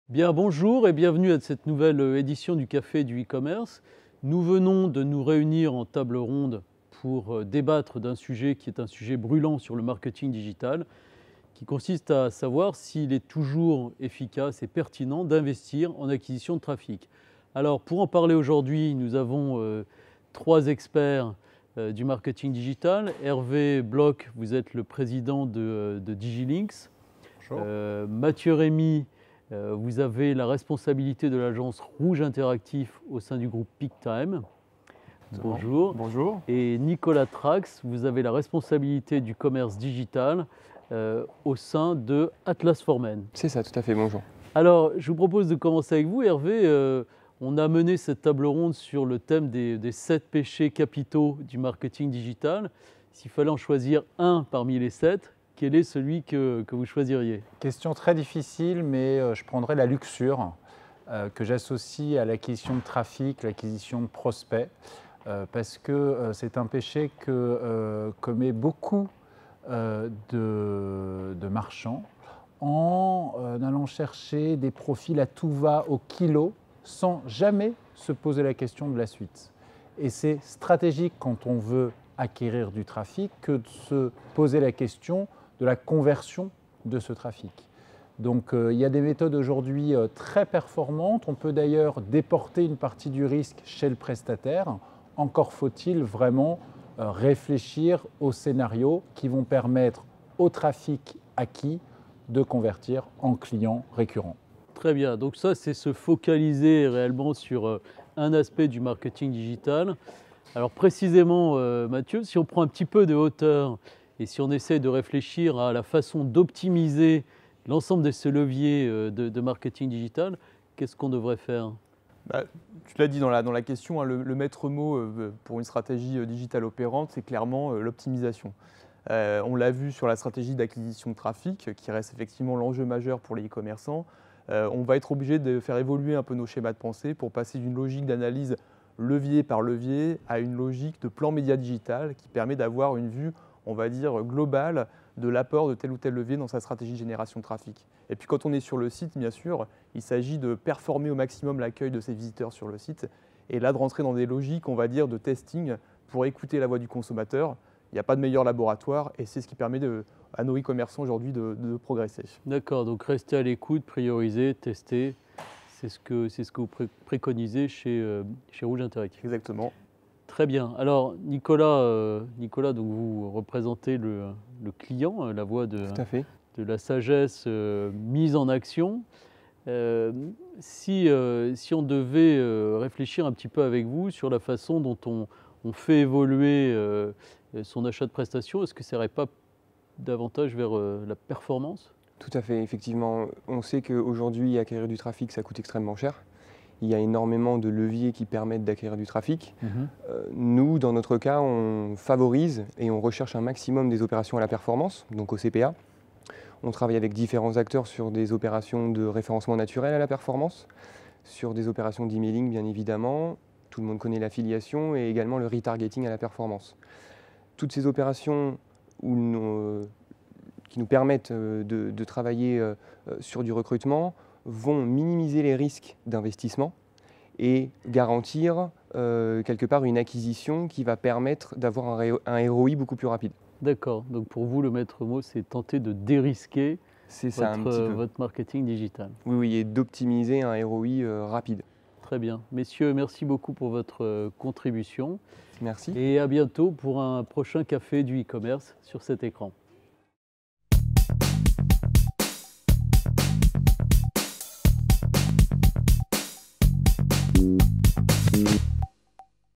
Bien, bonjour et bienvenue à cette nouvelle édition du Café du e-commerce. Nous venons de nous réunir en table ronde pour débattre d'un sujet qui est un sujet brûlant sur le marketing digital, qui consiste à savoir s'il est toujours efficace et pertinent d'investir en acquisition de trafic. Alors, pour en parler aujourd'hui, nous avons trois experts du marketing digital. Hervé Bloch, vous êtes le président de Digilinks. Bonjour. Mathieu Rémy, vous avez la responsabilité de l'agence Rouge Interactif au sein du groupe PeakTime. Bonjour. Bonjour. Et Nicolas Trax, vous avez la responsabilité du commerce digital au sein de Atlas Formen. C'est ça, tout à fait, bonjour. Alors, je vous propose de commencer avec vous, Hervé. On a mené cette table ronde sur le thème des 7 péchés capitaux du marketing digital. S'il fallait en choisir un parmi les 7, quel est celui que vous choisiriez? Question très difficile, mais je prendrais la luxure que j'associe à l'acquisition de trafic, l'acquisition de prospects, parce que c'est un péché que commet beaucoup de marchands en allant chercher des profils à tout va au kilo sans jamais se poser la question de la suite. Et c'est stratégique quand on veut acquérir du trafic que de se poser la question de la conversion de ce trafic. Donc il y a des méthodes aujourd'hui très performantes. On peut d'ailleurs déporter une partie du risque chez le prestataire. Encore faut-il vraiment réfléchir aux scénarios qui vont permettre au trafic acquis de convertir en clients récurrents. Très bien, donc ça c'est se focaliser réellement sur un aspect du marketing digital. Alors précisément Mathieu, si on prend un petit peu de hauteur et si on essaie de réfléchir à la façon d'optimiser l'ensemble de ces leviers de marketing digital, qu'est-ce qu'on devrait faire? Tu l'as dit dans la question, hein, le maître mot pour une stratégie digitale opérante, c'est clairement l'optimisation. On l'a vu sur la stratégie d'acquisition de trafic, qui reste effectivement l'enjeu majeur pour les e-commerçants. On va être obligé de faire évoluer un peu nos schémas de pensée pour passer d'une logique d'analyse levier par levier à une logique de plan média digital qui permet d'avoir une vue, on va dire, globale de l'apport de tel ou tel levier dans sa stratégie de génération de trafic. Et puis quand on est sur le site, bien sûr, il s'agit de performer au maximum l'accueil de ses visiteurs sur le site et là de rentrer dans des logiques, on va dire, de testing pour écouter la voix du consommateur. Il n'y a pas de meilleur laboratoire et c'est ce qui permet à nos e-commerçants aujourd'hui de progresser. D'accord, donc rester à l'écoute, prioriser, tester, c'est ce que vous préconisez chez Rouge Interactif. Exactement. Très bien. Alors Nicolas, donc vous représentez le client, la voix de la sagesse mise en action. Si on devait réfléchir un petit peu avec vous sur la façon dont on fait évoluer son achat de prestations, est-ce que ça n'irait pas davantage vers la performance? Tout à fait, effectivement. On sait qu'aujourd'hui, acquérir du trafic, ça coûte extrêmement cher. Il y a énormément de leviers qui permettent d'acquérir du trafic. Nous, dans notre cas, on favorise et on recherche un maximum des opérations à la performance, donc au CPA. On travaille avec différents acteurs sur des opérations de référencement naturel à la performance, sur des opérations d'emailing, bien évidemment. Tout le monde connaît l'affiliation et également le retargeting à la performance. Toutes ces opérations qui nous permettent de travailler sur du recrutement vont minimiser les risques d'investissement et garantir quelque part une acquisition qui va permettre d'avoir un ROI beaucoup plus rapide. D'accord, donc pour vous le maître mot c'est tenter de dérisquer votre marketing digital. Oui, et d'optimiser un ROI rapide. Très bien. Messieurs, merci beaucoup pour votre contribution. Merci. Et à bientôt pour un prochain café du e-commerce sur cet écran.